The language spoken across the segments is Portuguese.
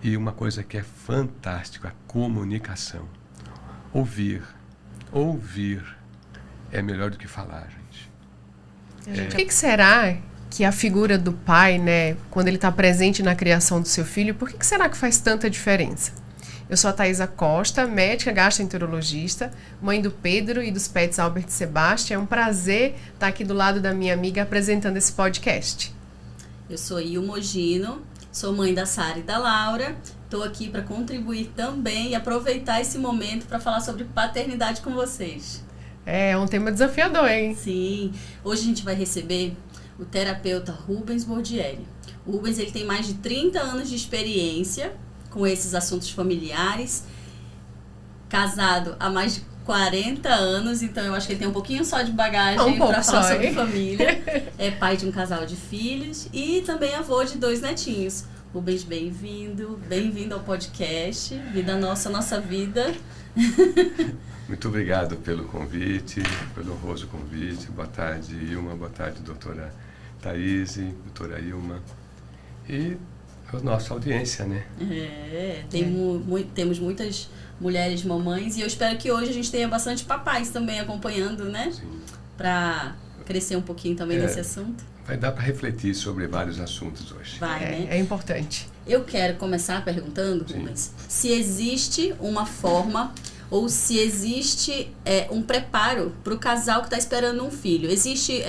E uma coisa que é fantástica, a comunicação. Ouvir é melhor do que falar, gente. Por que será que a figura do pai, né, quando ele está presente na criação do seu filho, por que será que faz tanta diferença? Eu sou a Thaisa Costa, médica gastroenterologista, mãe do Pedro e dos pets Albert e Sebastião. É um prazer estar aqui do lado da minha amiga apresentando esse podcast. Eu sou Ilma Ogino, sou mãe da Sara e da Laura. Estou aqui para contribuir também e aproveitar esse momento para falar sobre paternidade com vocês. É um tema desafiador, hein? Sim. Hoje a gente vai receber o terapeuta Rubens Bordieri. O Rubens, ele tem mais de 30 anos de experiência com esses assuntos familiares, casado há mais de 40 anos, então eu acho que ele tem um pouquinho só de bagagem para falar sobre família. É pai de um casal de filhos e também avô de 2 netinhos. Rubens, bem-vindo ao podcast Vida Nossa, Nossa Vida. Muito obrigado pelo convite, pelo honroso convite. Boa tarde, Ilma, boa tarde, doutora Thaise, doutora Ilma. E a nossa audiência, né? Temos muitas mulheres mamães e eu espero que hoje a gente tenha bastante papais também acompanhando, né? Sim. Para crescer um pouquinho também nesse assunto. Vai dar para refletir sobre vários assuntos hoje. Né? É importante. Eu quero começar perguntando, Rubens, se existe uma forma ou se existe um preparo para o casal que está esperando um filho. Existe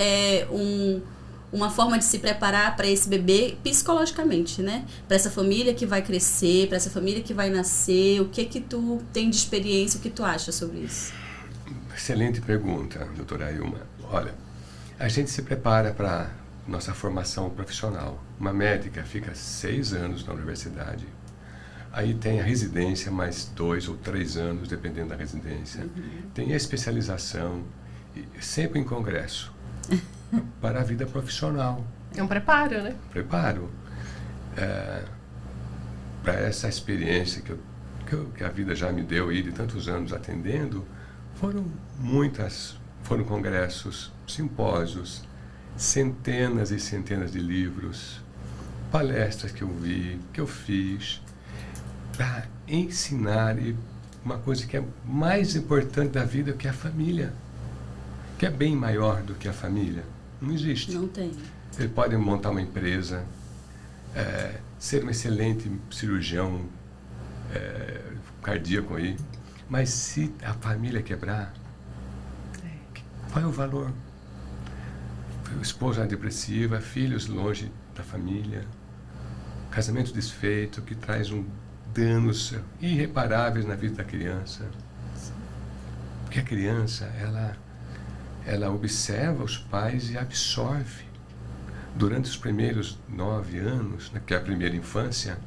uma forma de se preparar para esse bebê psicologicamente, né? Para essa família que vai crescer, para essa família que vai nascer. O que tu tem de experiência, o que tu acha sobre isso? Excelente pergunta, doutora Ilma. Olha, a gente se prepara para nossa formação profissional. Uma médica fica 6 anos na universidade. Aí tem a residência, mais 2 ou 3 anos, dependendo da residência. Uhum. Tem a especialização, sempre em congresso, para a vida profissional. É um preparo, né? Preparo. Para essa experiência que a vida já me deu aí de tantos anos atendendo, foram congressos, simpósios, centenas e centenas de livros, palestras que eu vi, que eu fiz, para ensinar uma coisa que é mais importante da vida, que é a família, que é bem maior do que a família. Não existe. Não tem. Ele pode montar uma empresa, ser um excelente cirurgião cardíaco aí, mas se a família quebrar, qual é o valor? Esposa depressiva, filhos longe da família, casamento desfeito, que traz danos irreparáveis na vida da criança. Porque a criança, ela observa os pais e absorve. Durante os primeiros 9 anos, né, que é a primeira infância,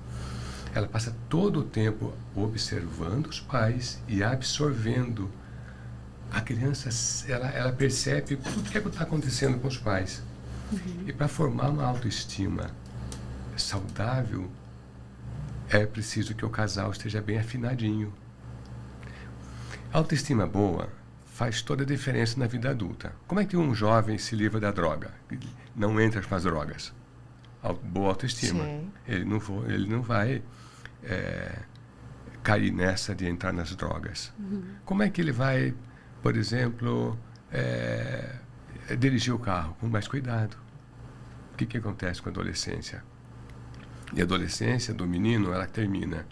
ela passa todo o tempo observando os pais e absorvendo. A criança, ela percebe tudo que está acontecendo com os pais. Uhum. E para formar uma autoestima saudável, é preciso que o casal esteja bem afinadinho. A autoestima boa faz toda a diferença na vida adulta. Como é que um jovem se livra da droga? Não entra com as drogas. Boa autoestima. Sim. Ele não vai cair nessa de entrar nas drogas. Uhum. Como é que ele vai, por exemplo, dirigir o carro com mais cuidado? O que acontece com a adolescência? E a adolescência do menino, ela termina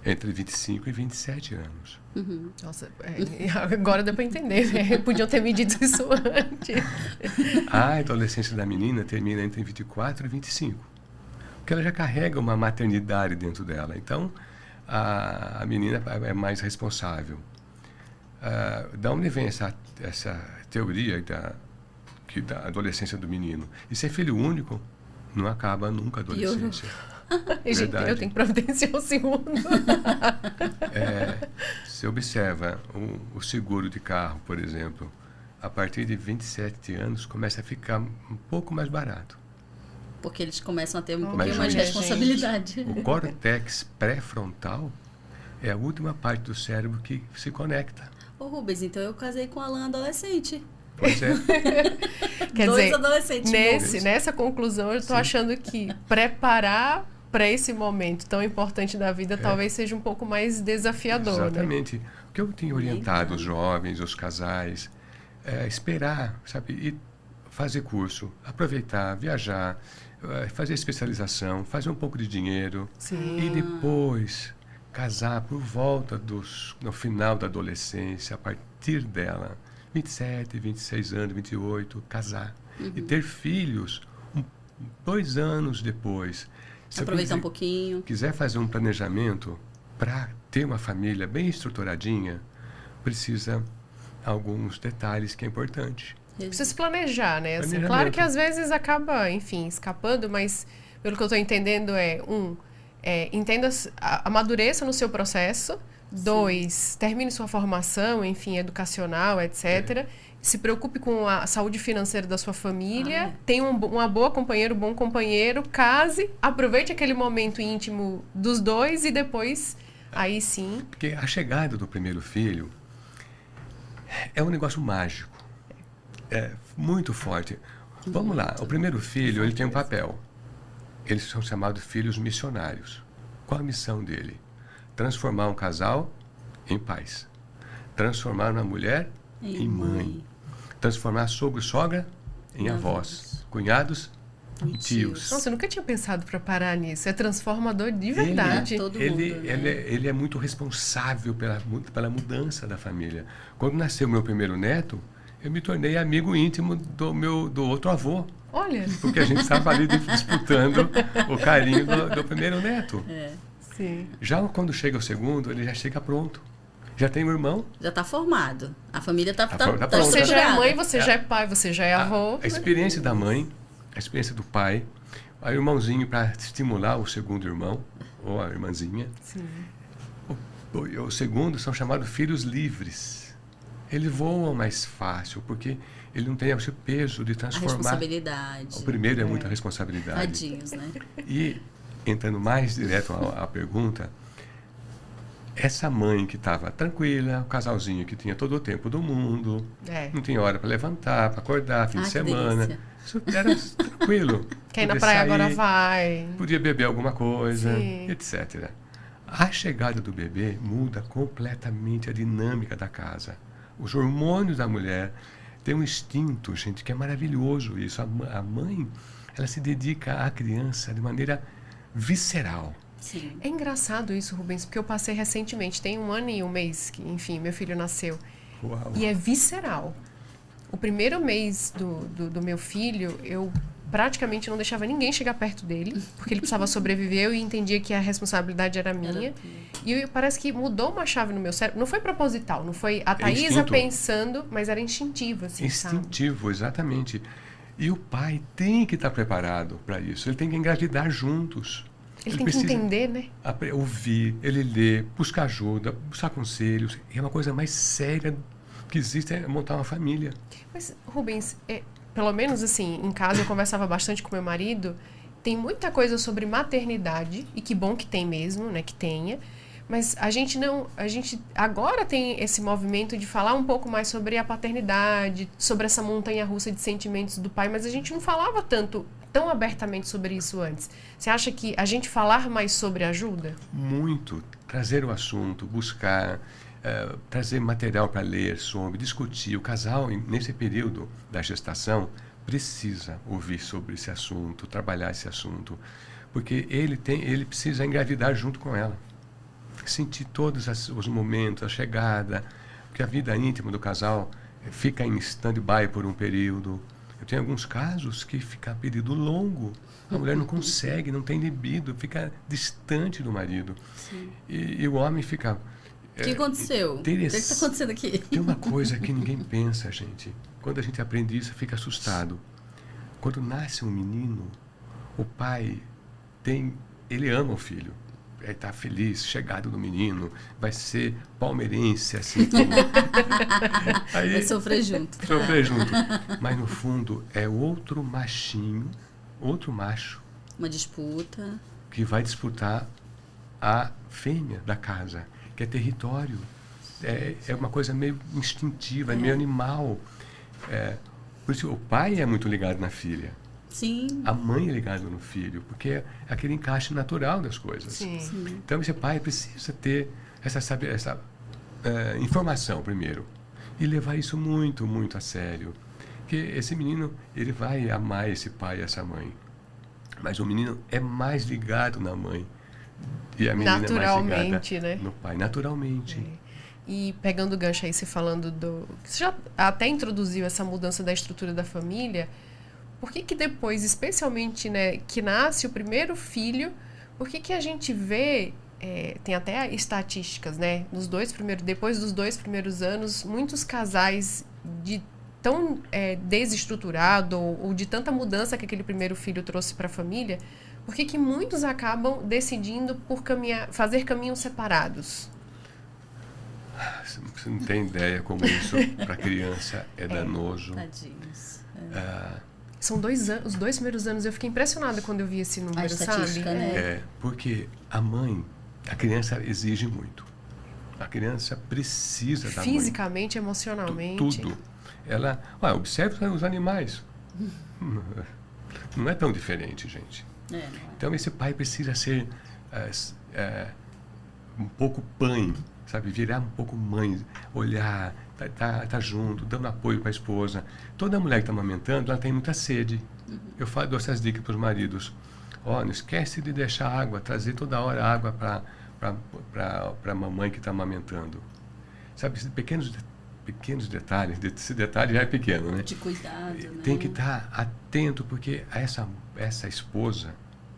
entre 25 e 27 anos. Uhum. Nossa, agora deu para entender, né? Podiam ter medido isso antes. A adolescência da menina termina entre 24 e 25. Porque ela já carrega uma maternidade dentro dela. Então, a menina é mais responsável. Da onde vem essa teoria da adolescência do menino? E ser filho único não acaba nunca a adolescência. Gente, eu tenho que providenciar o segundo. Você observa o seguro de carro, por exemplo, a partir de 27 anos começa a ficar um pouco mais barato. Porque eles começam a ter um pouquinho mais de responsabilidade. O córtex pré-frontal é a última parte do cérebro que se conecta. Ô Rubens, então eu casei com o Alan adolescente. Pois é. Quer Dois dizer, adolescentes. Nessa conclusão, eu estou achando que preparar para esse momento tão importante da vida, talvez seja um pouco mais desafiador, exatamente. né? O que eu tenho orientado os jovens, os casais, é esperar, sabe, e fazer curso, aproveitar, viajar, fazer especialização, fazer um pouco de dinheiro. Sim. E depois casar por volta no final da adolescência, a partir dela, 27, 26 anos, 28, casar. E ter filhos 2 anos depois. Se aproveitar um pouquinho. Quiser fazer um planejamento para ter uma família bem estruturadinha, precisa alguns detalhes que é importante. Precisa se planejar, né? Assim, claro que às vezes acaba, enfim, escapando, mas pelo que eu estou entendendo entenda, amadureça no seu processo. 2, termine sua formação, enfim, educacional, etc. Se preocupe com a saúde financeira da sua família. Tenha uma boa companheira, um bom companheiro. Case, aproveite aquele momento íntimo dos dois e depois, aí sim... Porque a chegada do primeiro filho é um negócio mágico. É muito forte. Vamos lá, o primeiro filho, ele tem um papel. Eles são chamados filhos missionários. Qual a missão dele? Transformar um casal em pais. Transformar uma mulher em mãe. Transformar sogro e sogra em avós. Cunhados em tios. Nossa, eu nunca tinha pensado para parar nisso. É transformador de verdade. Ele é muito responsável pela mudança da família. Quando nasceu meu primeiro neto, eu me tornei amigo íntimo do outro avô. Olha. Porque a gente estava ali disputando o carinho do primeiro neto. Sim. Já quando chega o segundo, ele já chega pronto. Já tem um irmão. Já está formado. A família está pronta. Você já é mãe, você já é pai, você já é avô. A experiência da mãe, a experiência do pai, o irmãozinho para estimular o segundo irmão, ou a irmãzinha. Sim. O segundo são chamados filhos livres. Eles voam mais fácil, porque ele não tem esse peso de transformar. A responsabilidade. O primeiro é muita responsabilidade. Tadinhos, né? E, entrando mais direto à pergunta, essa mãe que estava tranquila, o casalzinho que tinha todo o tempo do mundo, não tinha hora para levantar, para acordar, fim de semana. Isso era tranquilo. Quer ir na praia sair, agora vai. Podia beber alguma coisa, Sim. etc. A chegada do bebê muda completamente a dinâmica da casa. Os hormônios da mulher têm um instinto, gente, que é maravilhoso isso. A mãe, ela se dedica à criança de maneira visceral. Sim. É engraçado isso, Rubens, porque eu passei recentemente, tem 1 ano e 1 mês que, enfim, meu filho nasceu. Uau. E é visceral. O primeiro mês do meu filho, eu praticamente não deixava ninguém chegar perto dele, porque ele precisava sobreviver, eu entendia que a responsabilidade era minha. E parece que mudou uma chave no meu cérebro. Não foi proposital, não foi a Thaísa pensando, mas era instintivo, assim, instintivo, sabe? Exatamente. E o pai tem que estar preparado para isso. Ele tem que engravidar juntos. Ele tem que entender, né? Ouvir, ele ler, buscar ajuda, buscar conselhos. É uma coisa mais séria que existe, é montar uma família. Mas, Rubens, pelo menos assim, em casa eu conversava bastante com meu marido, tem muita coisa sobre maternidade, e que bom que tem mesmo, né, que tenha, mas a gente agora tem esse movimento de falar um pouco mais sobre a paternidade, sobre essa montanha-russa de sentimentos do pai, mas a gente não falava tão abertamente sobre isso antes. Você acha que a gente falar mais sobre ajuda? Muito. Trazer o assunto, buscar, trazer material para ler sobre, discutir. O casal, nesse período da gestação, precisa ouvir sobre esse assunto, trabalhar esse assunto, porque ele precisa engravidar junto com ela. Sentir todos os momentos, a chegada, porque a vida íntima do casal fica em stand-by por um período. Eu tenho alguns casos que fica período longo, a mulher não consegue, não tem libido, fica distante do marido. E o homem fica... O que aconteceu? O que está acontecendo aqui? Tem uma coisa que ninguém pensa, gente. Quando a gente aprende isso, fica assustado. Quando nasce um menino, o pai ele ama o filho. Ele está feliz, chegado do menino, vai ser palmeirense, assim. Aí, vai sofrer junto. Sofrer junto. Mas, no fundo, é outro machinho, outro macho. Uma disputa. Que vai disputar a fêmea da casa, que é território. É uma coisa meio instintiva, meio animal. Por isso, o pai é muito ligado na filha. Sim. A mãe é ligada no filho, porque é aquele encaixe natural das coisas. Sim. Então, esse pai precisa ter essa informação primeiro e levar isso muito, muito a sério. Porque esse menino, ele vai amar esse pai e essa mãe. Mas o menino é mais ligado na mãe e a menina naturalmente, é mais ligada no pai, naturalmente. E pegando o gancho aí, você falando você já até introduziu essa mudança da estrutura da família. Por que depois, especialmente, né, que nasce o primeiro filho, por que a gente vê, tem até estatísticas, né, depois dos 2 primeiros anos, muitos casais tão desestruturado ou de tanta mudança que aquele primeiro filho trouxe para a família, por que muitos acabam decidindo por fazer caminhos separados? Você não tem ideia como isso para a criança é danoso. Tadinhos. São os 2 primeiros anos, eu fiquei impressionada quando eu vi esse número, sabe? Né? Porque a criança exige muito. A criança precisa da mãe. Fisicamente, emocionalmente. Tudo. Ela, observe os animais. Não é tão diferente, gente. Não é. Então, esse pai precisa ser um pouco pai, sabe? Virar um pouco mãe, olhar, tá junto, dando apoio para a esposa. Toda mulher que está amamentando, ela tem muita sede. Eu dou essas dicas para os maridos. Não esquece de deixar água, trazer toda hora água para a mamãe que está amamentando. Sabe, esses pequenos detalhes, esse detalhe já é pequeno, né? De cuidado, né? Tem que estar atento, porque essa esposa,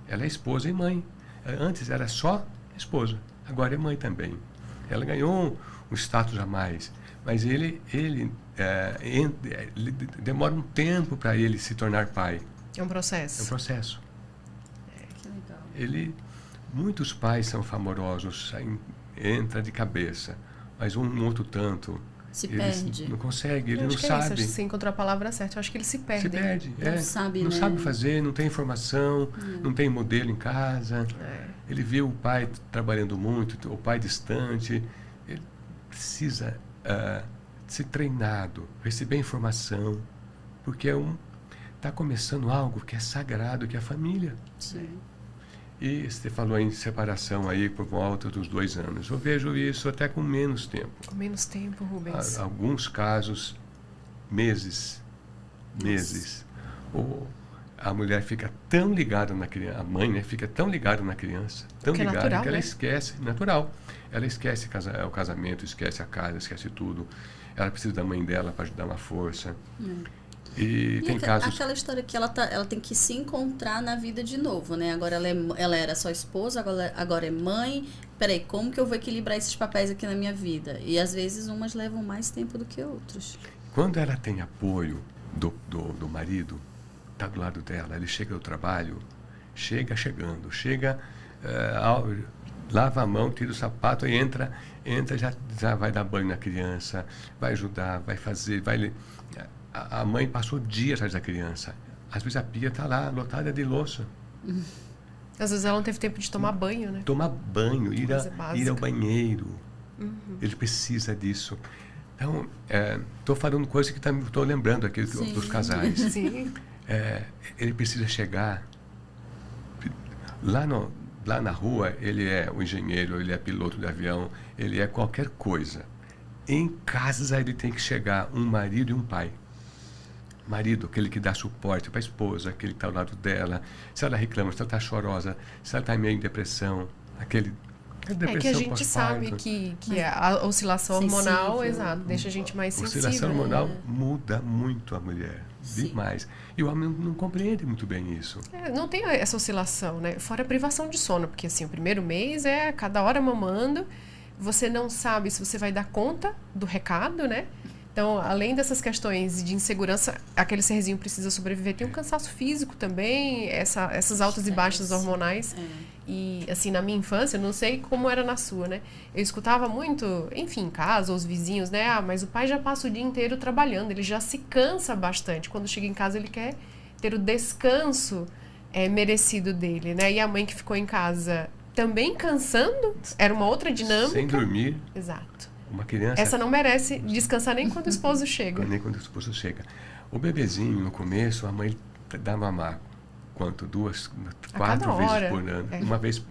ela é esposa e mãe. Antes era só esposa, agora é mãe também. Ela ganhou um status a mais, mas ele demora um tempo para ele se tornar pai. É um processo. É um processo. Que legal. Muitos pais são famorosos, entra de cabeça, mas um outro tanto... Se perde. Não consegue, ele não sabe. Isso, você encontrou a palavra certa, eu acho que ele se perde. Se perde, Não sabe fazer, não tem informação, não tem modelo em casa. Ele vê o pai trabalhando muito, o pai distante. Ele precisa ser treinado, receber informação, porque está começando algo que é sagrado, que é a família. Sim. E você falou em separação aí por volta dos 2 anos. Eu vejo isso até com menos tempo. Com menos tempo, Rubens. Alguns casos, meses. Ou a mulher fica tão ligada na criança, a mãe, né, fica tão ligada na criança, tão ligada, natural, que ela né? esquece, natural. Ela esquece o casamento, esquece a casa, esquece tudo. Ela precisa da mãe dela para dar uma força. E tem casos... Aquela história que ela tem que se encontrar na vida de novo, né? Agora ela era só esposa, agora é mãe. Peraí, como que eu vou equilibrar esses papéis aqui na minha vida? E às vezes umas levam mais tempo do que outras. Quando ela tem apoio do marido, está do lado dela, ele chega do trabalho, chega, lava a mão, tira o sapato e entra já vai dar banho na criança, vai ajudar, vai fazer, a mãe passou dias atrás da criança. Às vezes a pia está lá, lotada de louça. Às vezes ela não teve tempo de tomar banho, né? Tomar banho, ir ao banheiro. Ele precisa disso. Então, estou falando coisa que estou lembrando aqui dos casais. Sim. Ele precisa chegar. Lá na rua, ele é o engenheiro, ele é piloto de avião, ele é qualquer coisa. Em casa, ele tem que chegar um marido e um pai. Marido, aquele que dá suporte para a esposa, aquele que está ao lado dela. Se ela reclama, se ela está chorosa, se ela está meio em depressão, depressão que a gente sabe que a oscilação hormonal, exato, deixa a gente mais sensível. A oscilação hormonal muda muito a mulher, demais. E o homem não compreende muito bem isso. Não tem essa oscilação, né? Fora a privação de sono, porque assim, o primeiro mês é cada hora mamando, você não sabe se você vai dar conta do recado, né? Então, além dessas questões de insegurança, aquele serzinho precisa sobreviver. Tem um cansaço físico também, essas altas e baixas hormonais. E, assim, na minha infância, eu não sei como era na sua, né? Eu escutava muito, enfim, em casa, os vizinhos, né? Mas o pai já passa o dia inteiro trabalhando, ele já se cansa bastante. Quando chega em casa, ele quer ter o descanso merecido dele, né? E a mãe que ficou em casa também cansando, era uma outra dinâmica. Sem dormir. Exato. Uma criança... Essa não merece descansar nem quando o esposo chega. Nem quando o esposo chega. O bebezinho, no começo, a mãe dá mamar quanto? 2, A 4 cada vezes hora. por ano. É. Uma vez,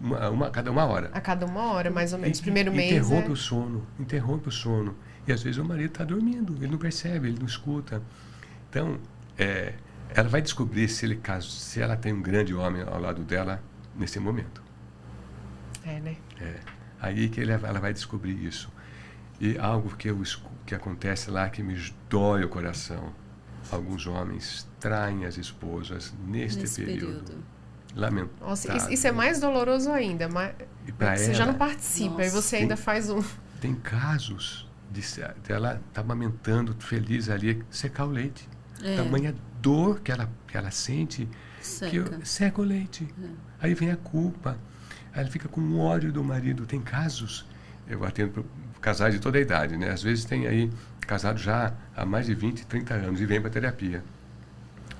a cada 1 hora. A cada 1 hora, mais ou menos. Primeiro mês Interrompe o sono. E às vezes o marido está dormindo, ele não percebe, ele não escuta. Então, ela vai descobrir se ela tem um grande homem ao lado dela nesse momento. né? Aí que ela vai descobrir isso. E algo que acontece lá que me dói o coração. Alguns homens traem as esposas nesse período. Lamentável. Nossa, isso é mais doloroso ainda. Mas você já não participa e você ainda faz um... Tem casos dela estar amamentando, feliz ali, secar o leite. Tamanha dor que ela sente, seca o leite. Aí vem a culpa. Aí ela fica com ódio do marido. Tem casos, eu atendo casais de toda a idade, né? Às vezes tem aí casado já há mais de 20, 30 anos e vem para terapia.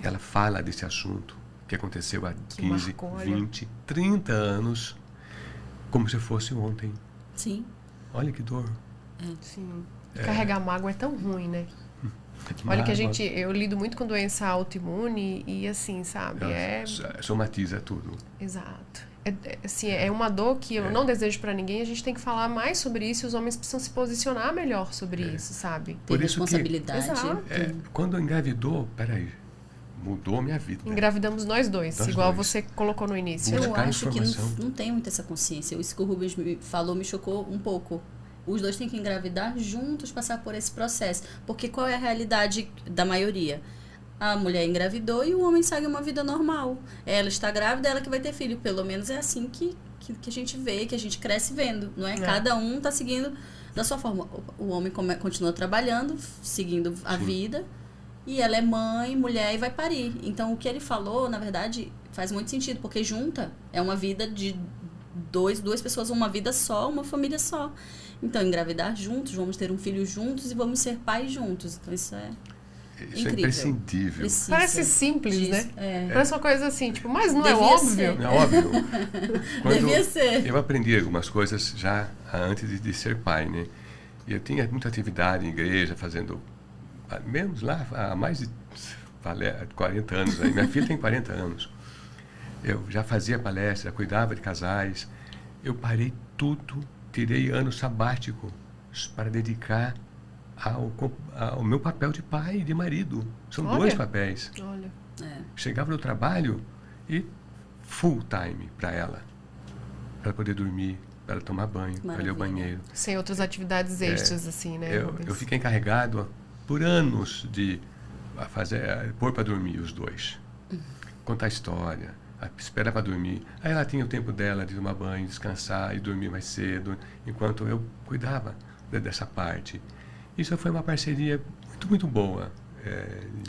Ela fala desse assunto que aconteceu há 15, 20, 30 anos, como se fosse ontem. Sim. Olha que dor. Sim. Carregar mágoa é tão ruim, né? Olha que eu lido muito com doença autoimune e assim, sabe? Somatiza tudo. Exato. Assim, é uma dor que eu não desejo para ninguém. A gente tem que falar mais sobre isso. Os homens precisam se posicionar melhor sobre isso, sabe? Ter responsabilidade. Quando engravidou, peraí, mudou minha vida. Engravidamos nós dois, igual você colocou no início. Eu acho que não tem muita essa consciência. Isso que o Rubens me falou me chocou um pouco. Os dois têm que engravidar juntos, passar por esse processo. Porque qual é a realidade da maioria? A mulher engravidou e o homem segue uma vida normal. Ela está grávida, ela que vai ter filho. Pelo menos é assim que a gente vê, que a gente cresce vendo, não é? Cada um está seguindo da sua forma. O homem continua trabalhando, seguindo a vida, e ela é mãe, mulher e vai parir. Então, o que ele falou, na verdade, faz muito sentido, porque junta é uma vida de duas pessoas, uma vida só, uma família só. Então, engravidar juntos, vamos ter um filho juntos e vamos ser pais juntos. Então, isso é incrível. É imprescindível. Parece simples, né? Parece uma coisa assim, tipo, mas não Devia é óbvio? ser. Não é óbvio. Devia ser. Eu aprendi algumas coisas já antes de ser pai, né? E eu tinha muita atividade em igreja, fazendo, menos lá, há mais de 40 anos. Aí. Minha filha tem 40 anos. Eu já fazia palestra, cuidava de casais. Eu parei tudo, tirei ano sabático para dedicar ao meu papel de pai e de marido. São 2 papéis. Chegava no trabalho e full time para ela. Para poder dormir, para tomar banho, para ir ao banheiro. Sem outras atividades extras, assim, né? Eu fiquei encarregado por anos de pôr para dormir os 2. Contar história, esperar para dormir. Aí ela tinha o tempo dela de tomar banho, descansar e dormir mais cedo, enquanto eu cuidava dessa parte. Isso foi uma parceria muito, muito boa.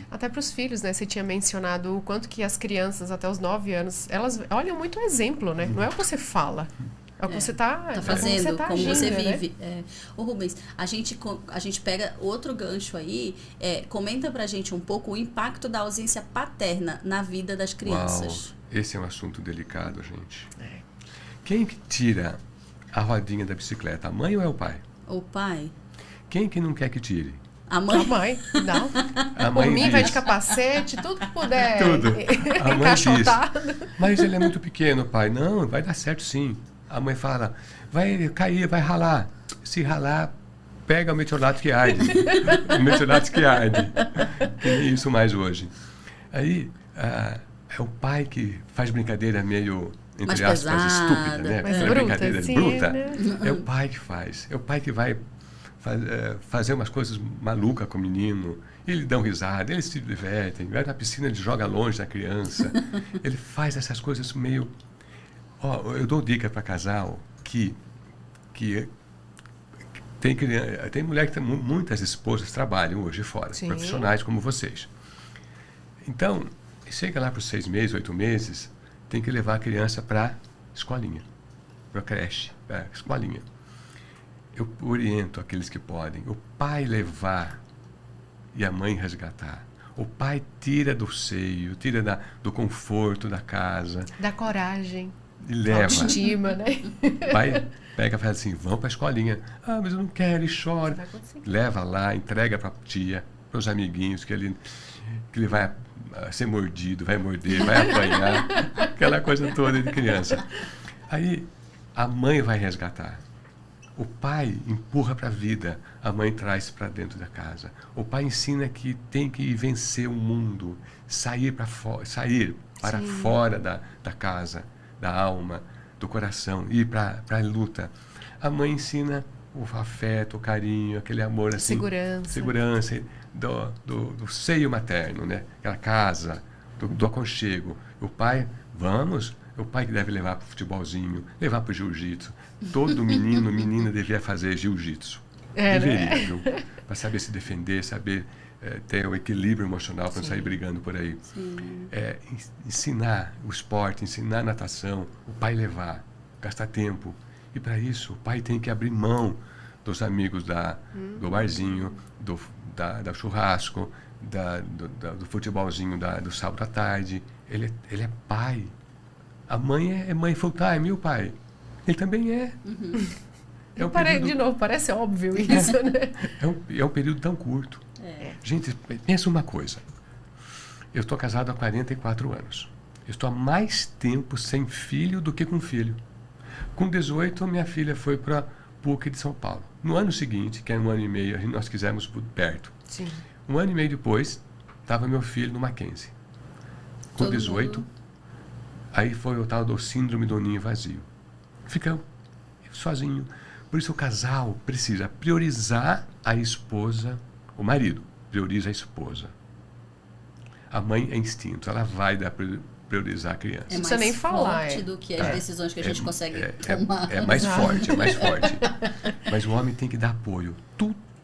Até para os filhos, né? Você tinha mencionado o quanto que as crianças até os 9 anos, elas olham muito o exemplo, né? Não é o que você fala, é o que você está fazendo, como você vive. Né? Ô Rubens, a gente pega outro gancho aí, comenta pra gente um pouco o impacto da ausência paterna na vida das crianças. Uau, esse é um assunto delicado, gente. Quem que tira a rodinha da bicicleta, a mãe ou é o pai? O pai. Quem que não quer que tire? A mãe. Não. A mãe por mim, diz, vai de capacete, tudo que puder. Tudo. A mãe diz, mas ele é muito pequeno, pai. Não, vai dar certo sim. A mãe fala, vai cair, vai ralar. Se ralar, pega o metiolato que arde. O metiolato que arde. Tem isso mais hoje. Aí, é o pai que faz brincadeira meio, entre aspas, estúpida, né? Mais bruta, brincadeira sim, bruta. Né? É o pai que faz. É o pai que vai fazer umas coisas malucas com o menino. Eles dão risada, eles se divertem. Vai na piscina, ele joga longe da criança. Ele faz essas coisas meio... eu dou dica para casal que tem mulher que tem muitas esposas trabalham hoje fora, Sim. profissionais como vocês. Então, chega lá para os 6 meses, 8 meses, tem que levar a criança para escolinha, para creche, para escolinha. Eu oriento aqueles que podem, o pai levar e a mãe resgatar. O pai tira do seio, tira do conforto da casa. Da coragem. E leva. Autoestima, né? Pai pega e fala assim, vamos para a escolinha. Ah, mas eu não quero, ele chora. Leva lá, entrega para a tia, para os amiguinhos, que ele vai ser mordido, vai morder, vai apanhar, aquela coisa toda de criança. Aí a mãe vai resgatar. O pai empurra para a vida, a mãe traz para dentro da casa. O pai ensina que tem que vencer o mundo, sair para fora da casa, da alma, do coração, ir para a luta. A mãe ensina o afeto, o carinho, aquele amor assim, segurança do seio materno, né? Aquela casa, do aconchego. O pai, vamos, o pai que deve levar para o futebolzinho, levar para o jiu-jitsu. Todo menina devia fazer jiu-jitsu. Deveria, viu? Para saber se defender, saber ter o equilíbrio emocional para não sair brigando por aí. Ensinar o esporte, ensinar a natação, o pai levar, gastar tempo. E para isso, o pai tem que abrir mão dos amigos do barzinho, do churrasco, do futebolzinho do sábado à tarde. Ele é pai. A mãe é mãe full time, e o pai? Ele também é. De novo, parece óbvio isso, né? É um período tão curto. Gente, pensa uma coisa. Eu estou casado há 44 anos. Eu estou há mais tempo sem filho do que com filho. Com 18, minha filha foi para PUC de São Paulo. No ano seguinte, que é um ano e meio, nós quisemos perto. Sim. Um ano e meio depois, estava meu filho no Mackenzie. Com 18, aí foi o tal do síndrome do ninho vazio. Ficamos sozinho. Por isso o casal precisa priorizar a esposa, o marido prioriza a esposa. A mãe é instinto, ela vai priorizar a criança. É mais nem falar, forte do que as decisões que a gente consegue tomar. É mais forte, é mais forte. Mas o homem tem que dar apoio.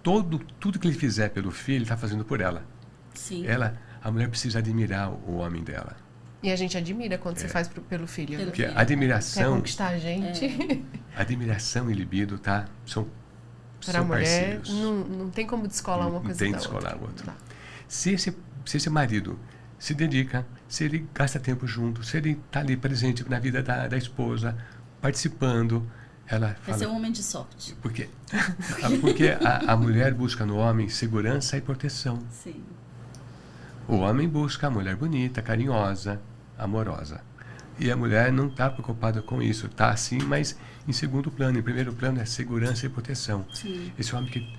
Tudo que ele fizer pelo filho, ele está fazendo por ela. Sim. A mulher precisa admirar o homem dela. E a gente admira quando você faz pelo filho. Porque admiração... Quer conquistar a gente. Admiração e libido, são Para a mulher, parceiros. Não tem como descolar uma coisa da outra. Não tem descolar a outra. Se esse marido se dedica, se ele gasta tempo junto, se ele está ali presente na vida da esposa, participando, ela fala... Vai ser um homem de sorte. Porque a mulher busca no homem segurança e proteção. Sim. O homem busca a mulher bonita, carinhosa, amorosa. E a mulher não está preocupada com isso. Está assim, mas em segundo plano. Em primeiro plano é segurança e proteção. Sim. Esse homem que...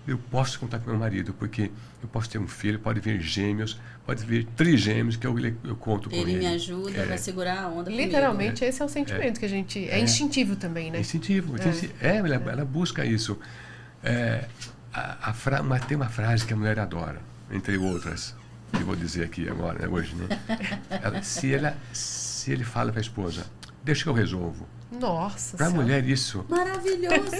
Eu posso contar com meu marido, porque eu posso ter um filho, pode vir gêmeos, pode vir trigêmeos, que eu conto com ele. Ele me ajuda, vai segurar a onda Literalmente, comigo. Esse é o sentimento que a gente... É instintivo também, né? Instintivo. Ela busca isso. Tem uma frase que a mulher adora, entre outras, que eu vou dizer aqui agora, né, hoje, né? Se ele fala para a esposa, deixa que eu resolvo. Nossa Para a Senhora. mulher isso... Maravilhoso!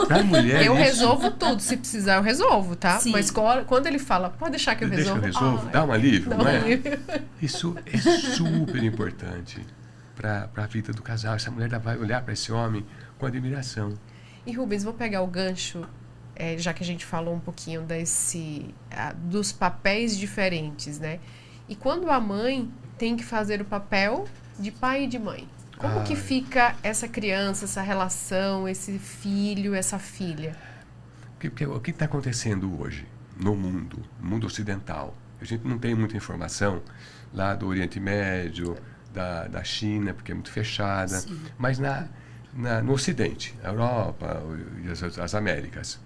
Para a mulher Eu isso, resolvo tudo, se precisar eu resolvo, tá? Sim. Mas quando ele fala, pode deixar que eu deixa resolvo. que eu resolvo, dá um alívio, não é? Isso é super importante para a vida do casal. Essa mulher vai olhar para esse homem com admiração. E Rubens, vou pegar o gancho, já que a gente falou um pouquinho dos papéis diferentes, né? E quando a mãe tem que fazer o papel de pai e de mãe, como que fica essa criança, essa relação, esse filho, essa filha? O que está acontecendo hoje no mundo ocidental? A gente não tem muita informação lá do Oriente Médio, da China, porque é muito fechada, Sim. mas no Ocidente, a Europa e as Américas,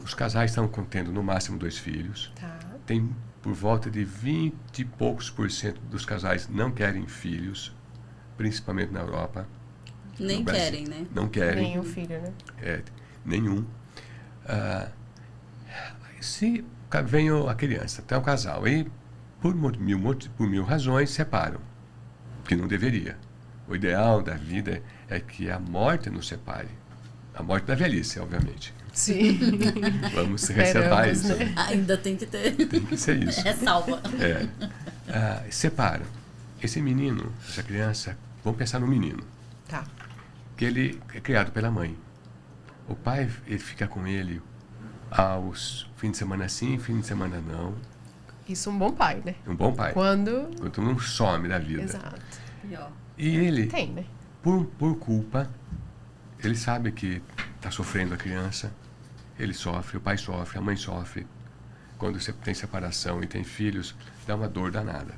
os casais estão tendo no máximo 2 filhos. Tá. Tem por volta de 20 e poucos % dos casais não querem filhos, principalmente na Europa. Nem querem, né? Não querem. Nenhum filho, né? Nenhum. Se vem a criança, tem um casal, e por mil razões separam, que não deveria. O ideal da vida é que a morte nos separe. A morte da velhice, obviamente. Sim. Vamos ressaltar isso. Né? Ainda tem que ter. Tem que ser isso. É salva. Separam. Esse menino, essa criança, vamos pensar no menino. Tá. Que ele é criado pela mãe. O pai, ele fica com ele aos fins de semana sim, fim de semana não. Isso um bom pai, né? Um bom pai. Quando não some da vida. Exato. E ele, tem, né? por culpa, ele sabe que está sofrendo a criança, ele sofre, o pai sofre, a mãe sofre. quando você tem separação e tem filhos, dá uma dor danada.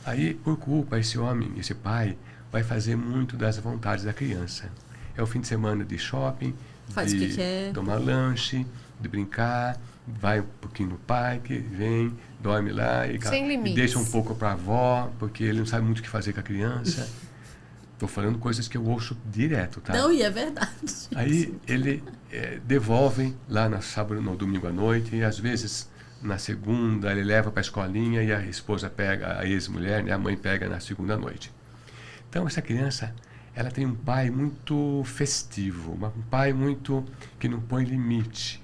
Aí, por culpa, esse homem, esse pai, vai fazer muito das vontades da criança. É o fim de semana de shopping, Faz o que quer. tomar lanche, de brincar, vai um pouquinho no parque, vem, dorme lá e Sem limites. deixa um pouco para a avó, porque ele não sabe muito o que fazer com a criança. Estou falando coisas que eu ouço direto, tá? Não, e é verdade. Aí ele devolve lá no sábado, no domingo à noite, e às vezes na segunda ele leva para a escolinha e a esposa pega, a ex-mulher, né, a mãe pega na segunda noite. Então essa criança, ela tem um pai muito festivo, um pai muito que não põe limite.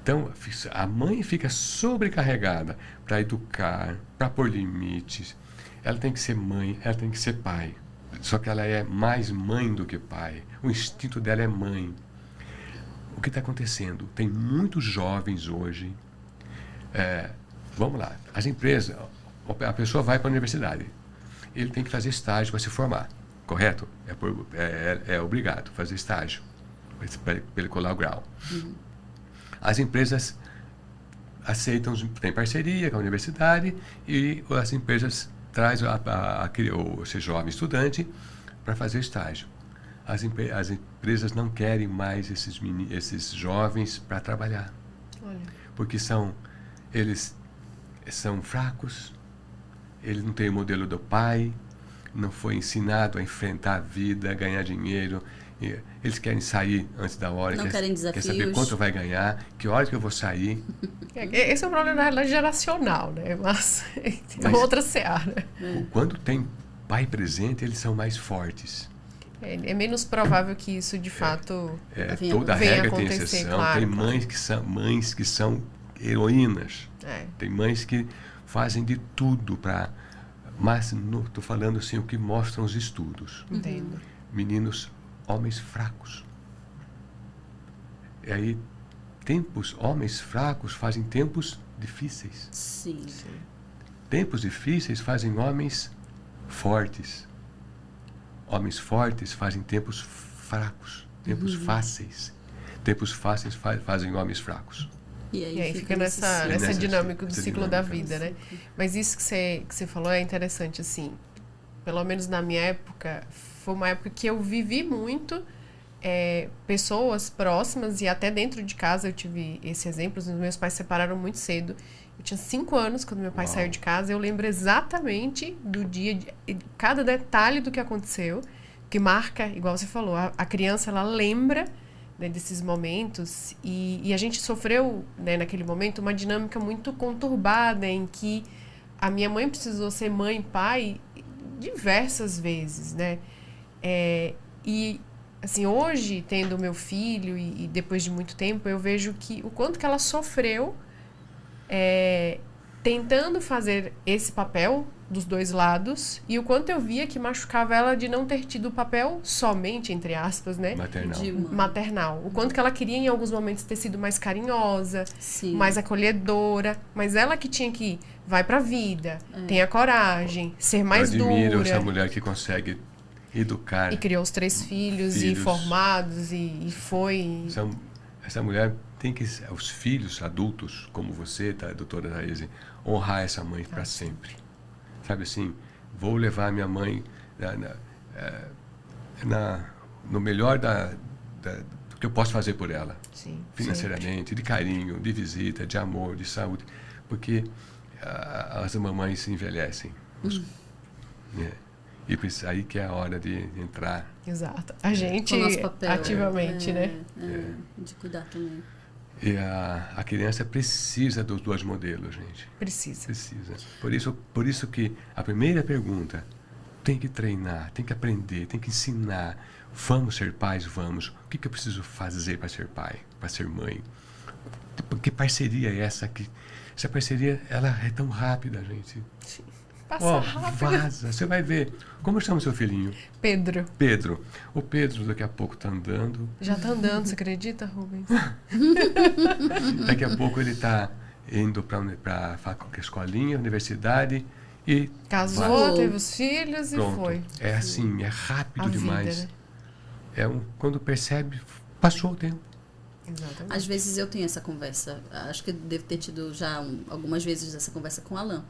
Então a mãe fica sobrecarregada para educar, para pôr limites. Ela tem que ser mãe, ela tem que ser pai. Só que ela é mais mãe do que pai. O instinto dela é mãe. O que está acontecendo? Tem muitos jovens hoje. Vamos lá, as empresas, a pessoa vai para a universidade. Ele tem que fazer estágio para se formar, correto? É obrigado a fazer estágio para ele colar o grau. Uhum. As empresas aceitam, tem parceria com a universidade e as empresas trazem esse jovem estudante para fazer estágio. As empresas não querem mais esses jovens para trabalhar. Olha. Porque eles são fracos, eles não têm o modelo do pai, não foi ensinado a enfrentar a vida, ganhar dinheiro. Eles querem sair antes da hora, Não querem quer saber desafios. quanto vai ganhar, que hora que eu vou sair. Esse é um problema, na realidade, geracional, né? Mas é outra seara. Quando tem pai presente, eles são mais fortes. É menos provável que isso, de fato, Toda venha regra tem acontecer, exceção. claro, Tem claro. mães que são heroínas. Tem mães que fazem de tudo para... Mas estou falando assim, o que mostram os estudos. Entendo. Meninos, homens fracos. E aí, homens fracos fazem tempos difíceis. Sim. Tempos difíceis fazem homens fortes. Homens fortes fazem tempos fracos. Tempos fáceis. Tempos fáceis fazem homens fracos. E aí fica nessa dinâmica do ciclo da vida, né? Mas isso que você falou é interessante, assim. Pelo menos na minha época, foi uma época que eu vivi muito pessoas próximas, e até dentro de casa eu tive esse exemplo. Os meus pais se separaram muito cedo. Eu tinha 5 anos quando meu pai saiu de casa. Eu lembro exatamente do dia, cada detalhe do que aconteceu, que marca, igual você falou, a criança, ela lembra, né, desses momentos, e a gente sofreu, né, naquele momento uma dinâmica muito conturbada em que a minha mãe precisou ser mãe e pai diversas vezes, né? E assim, hoje, tendo meu filho e depois de muito tempo, eu vejo o quanto que ela sofreu tentando fazer esse papel dos dois lados, e o quanto eu via que machucava ela de não ter tido o papel somente, entre aspas, né? Maternal. O quanto que ela queria, em alguns momentos, ter sido mais carinhosa, Sim. mais acolhedora, mas ela que tinha que ir, vai pra vida, tenha coragem, ser mais dura. Eu admiro essa mulher que consegue educar. E criou os 3 filhos, e formados, e foi... Essa mulher tem que, os filhos adultos, como você, tá, doutora Thaís, honrar essa mãe para sempre. Sabe assim, vou levar minha mãe no melhor do que eu posso fazer por ela. Sim, financeiramente, sempre. De carinho, de visita, de amor, de saúde. Porque as mamães envelhecem. E por isso aí que é a hora de entrar. Exato. A gente, ativamente, né? De cuidar também. E a criança precisa dos 2 modelos, gente. Precisa. Por isso que a primeira pergunta, tem que treinar, tem que aprender, tem que ensinar. Vamos ser pais? Vamos. O que eu preciso fazer para ser pai, para ser mãe? Que parceria é essa? Essa parceria, ela é tão rápida, gente. Sim. Passa rápido. Vaza, você vai ver. Como chama seu filhinho? Pedro. O Pedro daqui a pouco está andando. Já está andando, você acredita, Rubens? Daqui a pouco ele está indo para a escolinha, universidade e... Casou, teve os filhos pronto. E foi. É assim, é rápido a demais. Vida, né? Quando percebe, passou o tempo. Exatamente. Às vezes eu tenho essa conversa, acho que eu devo ter tido já algumas vezes essa conversa com o Alan.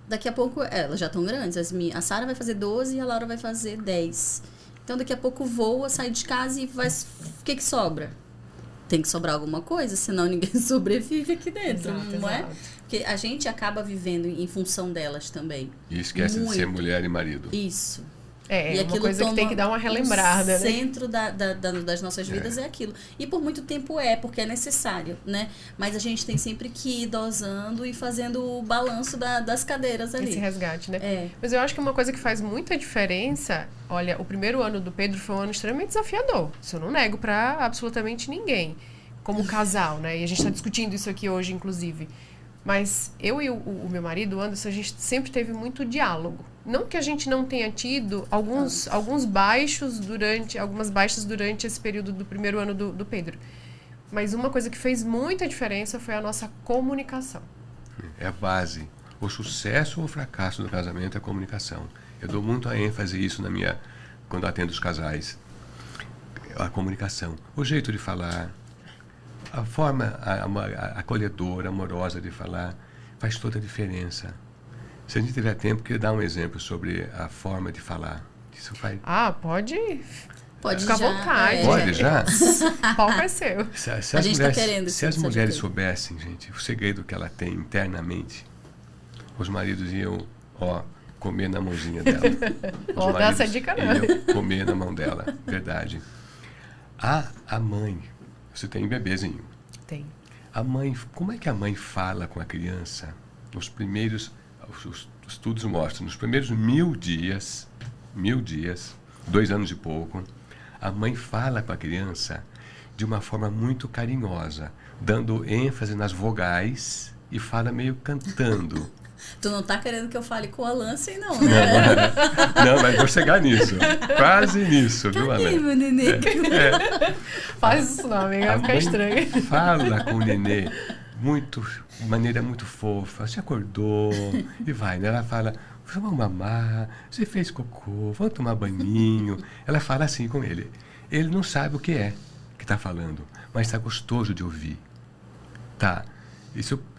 Daqui a pouco, elas já estão grandes, a Sara vai fazer 12 e a Laura vai fazer 10. Então daqui a pouco voa, sai de casa e vai... O que sobra? Tem que sobrar alguma coisa, senão ninguém sobrevive aqui dentro, não é? Porque a gente acaba vivendo em função delas também. E esquece de ser mulher e marido. Isso. É uma coisa que tem que dar uma relembrada, o centro das nossas vidas é aquilo. E por muito tempo porque é necessário, né? Mas a gente tem sempre que ir dosando e fazendo o balanço das cadeiras ali. Esse resgate, né? Mas eu acho que uma coisa que faz muita diferença, olha, o primeiro ano do Pedro foi um ano extremamente desafiador. Isso eu não nego pra absolutamente ninguém. Como casal, né? E a gente tá discutindo isso aqui hoje, inclusive. Mas eu e o meu marido, o Anderson, a gente sempre teve muito diálogo. Não que a gente não tenha tido algumas baixas durante esse período do primeiro ano do Pedro. Mas uma coisa que fez muita diferença foi a nossa comunicação. É a base. O sucesso ou o fracasso do casamento é a comunicação. Eu dou muito ênfase isso quando atendo os casais. A comunicação. O jeito de falar, a forma acolhedora, amorosa de falar, faz toda a diferença. Se a gente tiver tempo, eu queria dar um exemplo sobre a forma de falar. Isso faz... Pode já, ficar à vontade. Pode já? O palco é seu. Se as mulheres soubessem, gente, o segredo que ela tem internamente, os maridos iam, comer na mãozinha dela. Dá essa dica não. Iam comer na mão dela, verdade. A mãe, você tem um bebezinho. Tem. A mãe, como é que a mãe fala com a criança nos primeiros... Os estudos mostram, nos primeiros 1000 dias, 2 anos e pouco, a mãe fala com a criança de uma forma muito carinhosa, dando ênfase nas vogais e fala meio cantando. Tu não tá querendo que eu fale com o Alan assim, não, né? Não, mas vou chegar nisso. Quase nisso, viu, Alan? Cadê meu nenê? Faz isso não, amiga, vai ficar estranho. Fala com o nenê de maneira muito fofa. Você acordou e vai, né? Ela fala, vamos mamar, você fez cocô, vamos tomar banhinho. Ela fala assim com ele. Ele não sabe o que está falando, mas está gostoso de ouvir.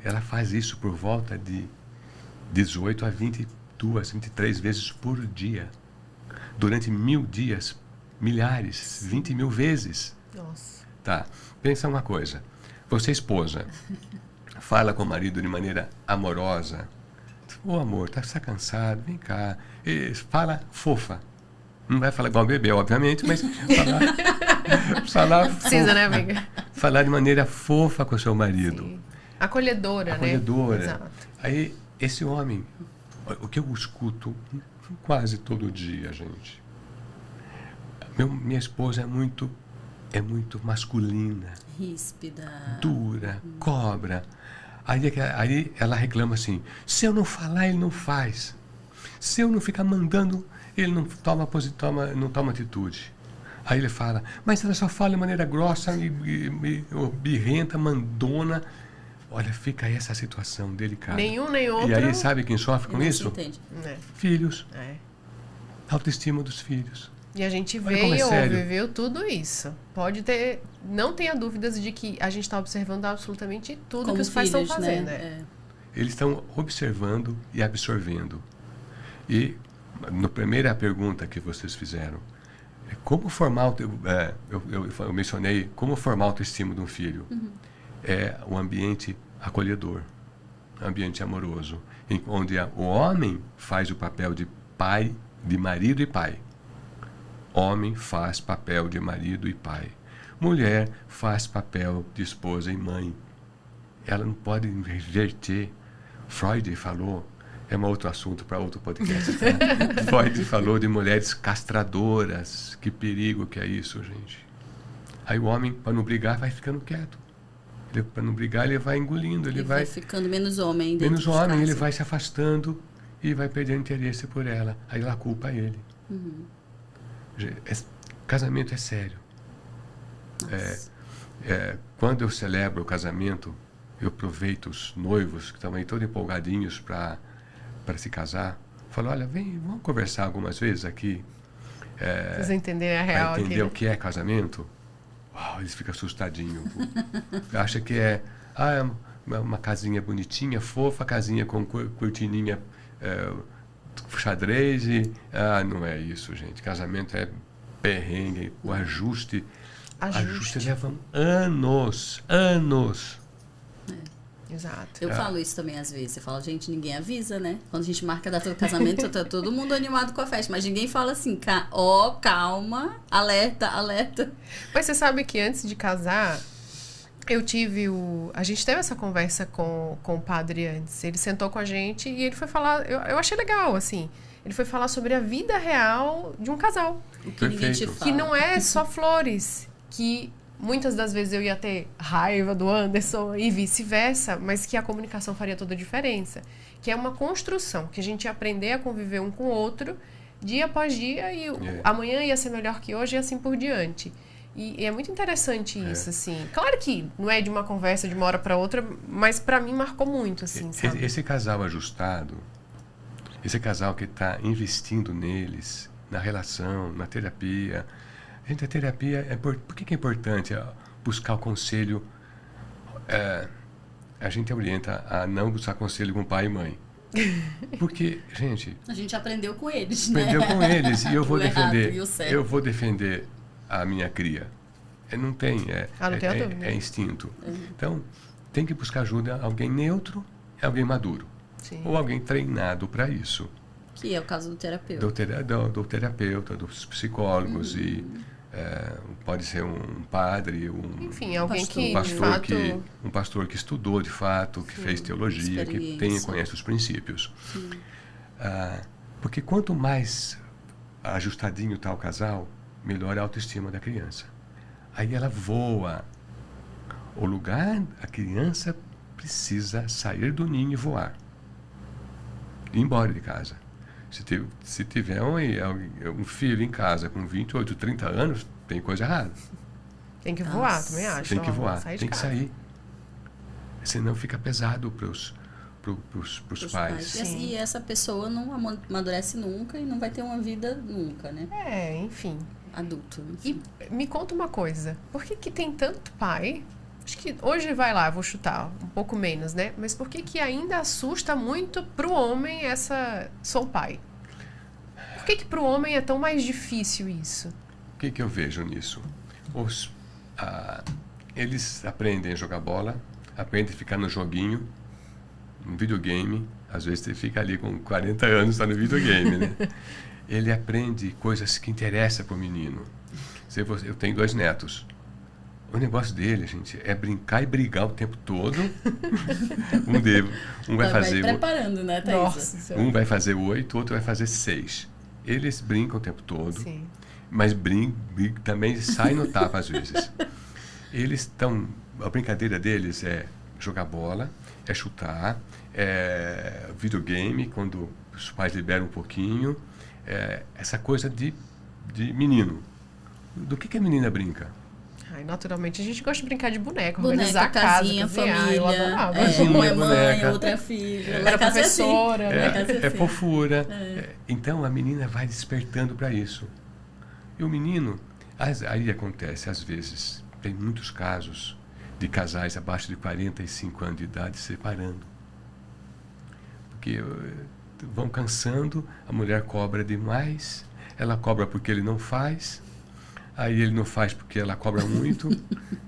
Ela faz isso por volta de 18 a 22, 23 vezes por dia. Durante 1000 dias, milhares, 20 mil vezes. Nossa. Pensa uma coisa. Você, esposa, fala com o marido de maneira amorosa. Amor, tá cansado, vem cá. Fala fofa. Não vai falar igual um bebê, obviamente, mas falar precisa, né, amiga? Falar de maneira fofa com o seu marido. Sim. Acolhedora, né? Exato. Aí, esse homem, o que eu escuto quase todo dia, gente. Minha esposa é muito masculina. Ríspida. Dura, cobra. Aí ela reclama assim, se eu não falar, ele não faz. Se eu não ficar mandando, ele não toma atitude. Aí ele fala, mas ela só fala de maneira grossa e birrenta, mandona. Olha, fica aí essa situação delicada. Nenhum nem outro. E aí sabe quem sofre com isso? Filhos. Autoestima dos filhos. E a gente viveu tudo isso. Não tenha dúvidas de que a gente está observando absolutamente tudo que os pais estão fazendo. Né? Eles estão observando e absorvendo. E, na primeira pergunta que vocês fizeram, como formar... eu mencionei como formar a autoestima de um filho. É um ambiente acolhedor, um ambiente amoroso, onde o homem faz o papel de pai, de marido e pai. Homem faz papel de marido e pai. Mulher faz papel de esposa e mãe. Ela não pode inverter. Freud falou, é um outro assunto para outro podcast. Freud falou de mulheres castradoras. Que perigo que é isso, gente. Aí o homem, para não brigar, vai ficando quieto. Para não brigar, ele vai engolindo. Ele vai ficando menos homem. Menos homem, ele vai se afastando e vai perdendo interesse por ela. Aí ela culpa ele. Casamento é sério. Quando eu celebro o casamento, eu aproveito os noivos que estão aí todos empolgadinhos para se casar. Falo, olha, vamos conversar algumas vezes aqui. Vocês entenderem a real para entender aqui, né? o que é casamento. Uau, eles ficam assustadinhos. Acha que é uma casinha bonitinha, fofa, casinha com cortininha xadrez. Não é isso, gente. Casamento é perrengue. O ajuste leva anos. Exato. Eu falo isso também às vezes. Eu falo, gente, ninguém avisa, né? Quando a gente marca a data do casamento, tá todo mundo animado com a festa. Mas ninguém fala assim, calma, alerta. Mas você sabe que antes de casar, a gente teve essa conversa com o padre antes. Ele sentou com a gente e ele foi falar, eu achei legal, assim. Ele foi falar sobre a vida real de um casal. O que ninguém te fala. Que não é só flores, que muitas das vezes eu ia ter raiva do Anderson e vice-versa, mas que a comunicação faria toda a diferença. Que é uma construção, que a gente ia aprender a conviver um com o outro, dia após dia, e amanhã ia ser melhor que hoje e assim por diante. E é muito interessante isso, assim. Claro que não é de uma conversa de uma hora para outra, mas para mim marcou muito, assim, sabe? Esse casal ajustado, esse casal que está investindo neles, na relação, na terapia. Gente, a terapia, por que é importante buscar o conselho? A gente orienta a não buscar conselho com pai e mãe. Porque, gente... A gente aprendeu com eles, né? Aprendeu com eles. E eu vou defender. Errado, e o certo. Eu vou defender a minha cria. Não tem. Não tem a dúvida. É instinto. Então, tem que buscar ajuda alguém neutro, alguém maduro. Sim. Ou alguém treinado para isso. Que é o caso do terapeuta. Do terapeuta, dos psicólogos e pode ser um padre, enfim, alguém que um pastor que estudou de fato, que fez teologia, que conhece os princípios. Porque quanto mais ajustadinho está o casal, melhor a autoestima da criança. Aí ela voa. A criança precisa sair do ninho e voar. Ir embora de casa. Se tiver um filho em casa com 28, 30 anos, tem coisa errada. Tem que voar, também acho. Tem que voar, tem que sair. Senão fica pesado para os pais. E essa pessoa não amadurece nunca e não vai ter uma vida nunca, né? Enfim. Adulto. Enfim. E me conta uma coisa. Por que tem tanto pai... Acho que hoje vou chutar um pouco menos, né? Mas por que ainda assusta muito pro homem sou pai? Por que pro homem é tão mais difícil isso? O que eu vejo nisso? Eles aprendem a jogar bola, aprendem a ficar no joguinho, no videogame. Às vezes você fica ali com 40 anos, está no videogame, né? Ele aprende coisas que interessam pro menino. Eu tenho 2 netos. O negócio dele, gente, é brincar e brigar o tempo todo. Um vai fazer... Vai preparando, né, Thaisa? Nossa, um vai fazer 8, o outro vai fazer 6. Eles brincam o tempo todo. Sim. Mas também sai no tapa às vezes. A brincadeira deles é jogar bola, é chutar, é videogame, quando os pais liberam um pouquinho. Essa coisa de menino. Do que a menina brinca? Naturalmente, a gente gosta de brincar de boneca, organizar a casa, casinha, família. Eu adorava. Uma é mãe, outra é filha. Era professora. É fofura. Então, a menina vai despertando para isso. E o menino, aí acontece, às vezes, tem muitos casos de casais abaixo de 45 anos de idade se separando. Porque vão cansando, a mulher cobra demais, ela cobra porque ele não faz... Aí ele não faz porque ela cobra muito.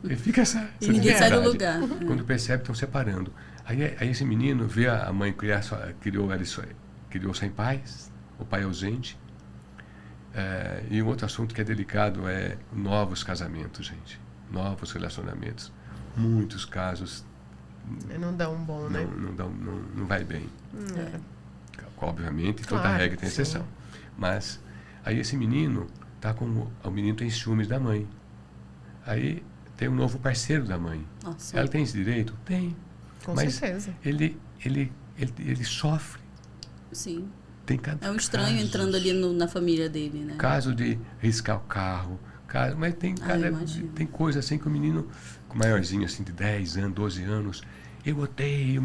E fica essa e ninguém sai do lugar. Quando percebe, estão separando. Aí esse menino vê a mãe criou sem pais, o pai ausente. E um outro assunto que é delicado é novos casamentos, gente. Novos relacionamentos. Muitos casos... Não dão bom, né? Não vai bem. Obviamente, toda regra tem exceção. Mas aí esse menino... o menino tem ciúmes da mãe. Aí tem um novo parceiro da mãe. Nossa. Ela tem esse direito? Tem. Com certeza. Ele sofre. Sim. É um estranho entrando ali na família dele, né? Caso de riscar o carro. Mas tem coisa assim que o menino, maiorzinho assim, de 10 anos, 12 anos, eu odeio,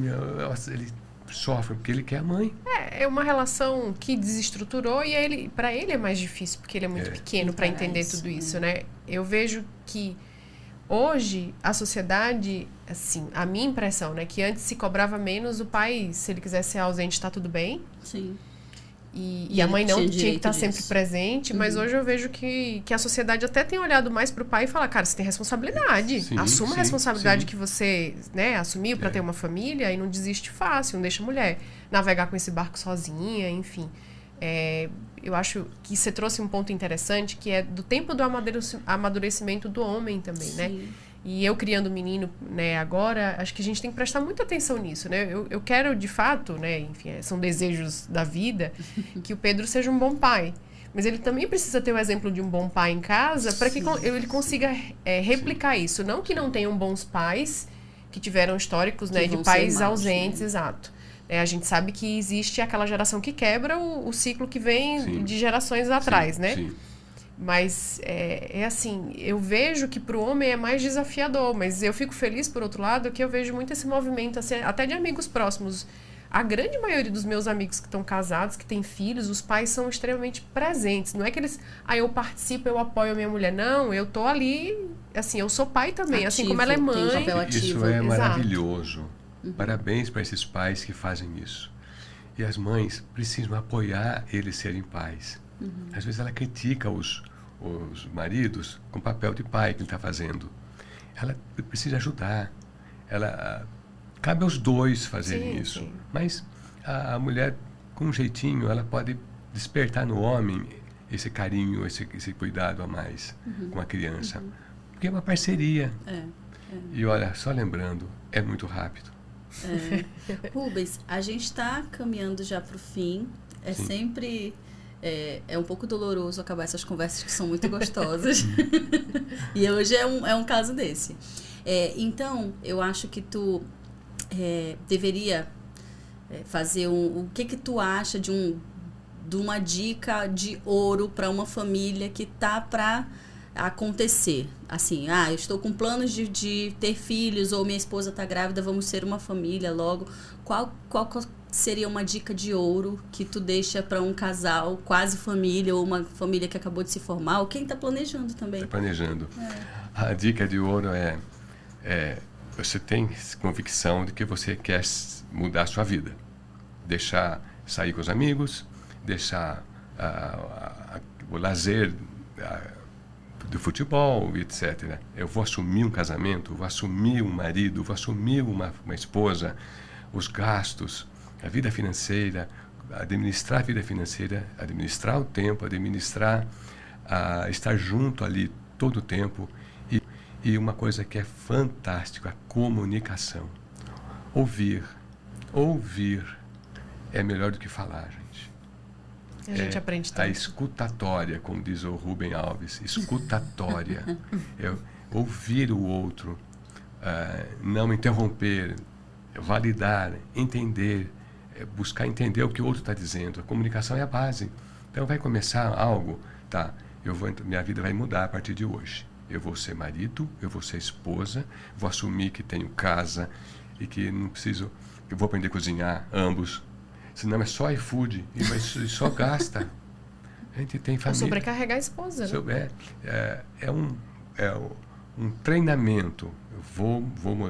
ele sofre porque ele quer a mãe. É uma relação que desestruturou e para ele é mais difícil porque ele é muito pequeno para entender tudo isso, né? Eu vejo que Hoje, a sociedade, assim, a minha impressão, né, que antes se cobrava menos o pai, se ele quiser ser ausente, tá tudo bem. Sim. E a mãe não tinha que estar sempre presente, mas hoje eu vejo que a sociedade até tem olhado mais pro pai e fala, cara, você tem responsabilidade. Sim, Assuma a sim, responsabilidade sim. que você, né, assumiu para ter uma família e não desiste fácil, não deixa a mulher navegar com esse barco sozinha, enfim. Eu acho que você trouxe um ponto interessante, que é do tempo do amadurecimento do homem também, Sim. né? E eu criando um menino, né, agora, acho que a gente tem que prestar muita atenção nisso, né? Eu quero, de fato, né, enfim, são desejos da vida, que o Pedro seja um bom pai. Mas ele também precisa ter o exemplo de um bom pai em casa para que ele consiga replicar isso. Não que não tenham bons pais que tiveram históricos, né, de pais ausentes, né? Exato. A gente sabe que existe aquela geração que quebra o ciclo que vem de gerações atrás, né? Sim. Mas assim, eu vejo que para o homem é mais desafiador, mas eu fico feliz, por outro lado, que eu vejo muito esse movimento, assim, até de amigos próximos. A grande maioria dos meus amigos que estão casados, que têm filhos, os pais são extremamente presentes. Não é que eles, eu participo, eu apoio a minha mulher. Não, eu tô ali, assim, eu sou pai também, assim como ela é mãe. Tem um papel ativo. Isso é Exato. maravilhoso. Parabéns para esses pais que fazem isso. E as mães precisam apoiar eles serem pais. Às vezes ela critica os maridos com o papel de pai que ele está fazendo. Ela precisa ajudar. Cabe aos dois fazerem isso. Sim. Mas a mulher, com um jeitinho, ela pode despertar no homem esse carinho, esse cuidado a mais com a criança. Porque é uma parceria. E olha, só lembrando, é muito rápido. Rubens, a gente está caminhando já para o fim. Sim. Sempre... É um pouco doloroso acabar essas conversas que são muito gostosas. E hoje é um caso desse. Então, eu acho que tu deveria fazer o que tu acha de uma dica de ouro para uma família que tá para acontecer. Assim, eu estou com planos de ter filhos, ou minha esposa está grávida, vamos ser uma família logo. Qual seria uma dica de ouro que tu deixa para um casal, quase família, ou uma família que acabou de se formar, ou quem está planejando também? Está planejando. A dica de ouro é você tem convicção de que você quer mudar a sua vida. Deixar sair com os amigos, deixar o lazer do futebol, etc. Eu vou assumir um casamento, vou assumir um marido, vou assumir uma esposa, os gastos, a vida financeira, administrar a vida financeira, administrar o tempo, estar junto ali todo o tempo. E uma coisa que é fantástica, a comunicação. Ouvir é melhor do que falar, gente. A gente aprende tanto. A escutatória, como diz o Rubem Alves, escutatória. É ouvir o outro, não interromper, validar, entender, buscar entender o que o outro está dizendo. A comunicação é a base. Então vai começar algo, minha vida vai mudar a partir de hoje. Eu vou ser marido, eu vou ser esposa, vou assumir que tenho casa e que não preciso, eu vou aprender a cozinhar, ambos. Senão é só iFood e só gasta. A gente tem família. Ou sobrecarregar a esposa, né? É um treinamento.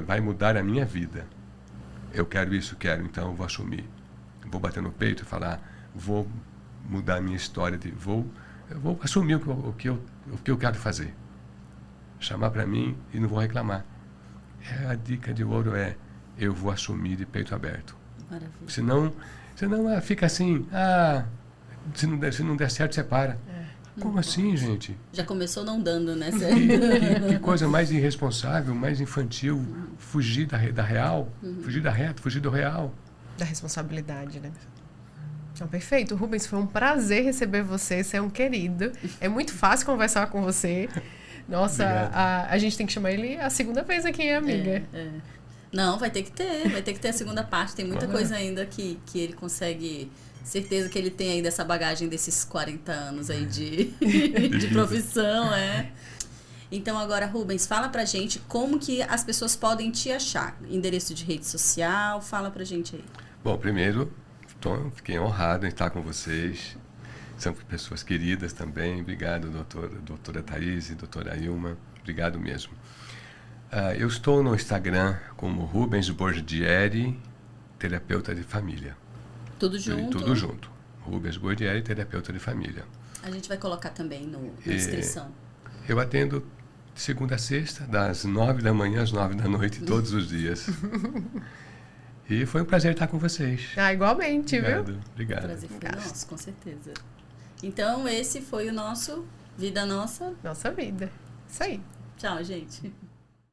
Vai mudar a minha vida. Eu quero isso, então eu vou assumir. Vou bater no peito e falar, vou mudar a minha história, eu vou assumir o que eu quero fazer. Chamar para mim e não vou reclamar. A dica de ouro eu vou assumir de peito aberto. Maravilha. Senão fica assim, se não der certo, separa. Como assim, gente? Já começou não dando, né? Que coisa mais irresponsável, mais infantil, fugir da real, fugir da reta, fugir do real. Da responsabilidade, né? Então, perfeito. Rubens, foi um prazer receber você, você é um querido. É muito fácil conversar com você. Nossa, a gente tem que chamar ele a segunda vez aqui, amiga. Não, vai ter que ter a segunda parte. Tem muita coisa ainda que ele consegue... Certeza que ele tem aí dessa bagagem desses 40 anos aí de profissão, Então agora, Rubens, fala pra gente como que as pessoas podem te achar. Endereço de rede social, fala pra gente aí. Bom, primeiro, fiquei honrado em estar com vocês. São pessoas queridas também. Obrigado, doutora Thaís e doutora Ilma. Obrigado mesmo. Eu estou no Instagram como Rubens Bordieri, terapeuta de família. Tudo junto? Tudo junto. Rubens Bordieri, terapeuta de família. A gente vai colocar também na descrição. Eu atendo de segunda a sexta, das 9 da manhã às 9 da noite, todos os dias. E foi um prazer estar com vocês. Igualmente, Obrigado, viu? Obrigado. O prazer foi nosso, com certeza. Então, esse foi o nosso Vida Nossa. Nossa vida. Isso aí. Tchau, gente.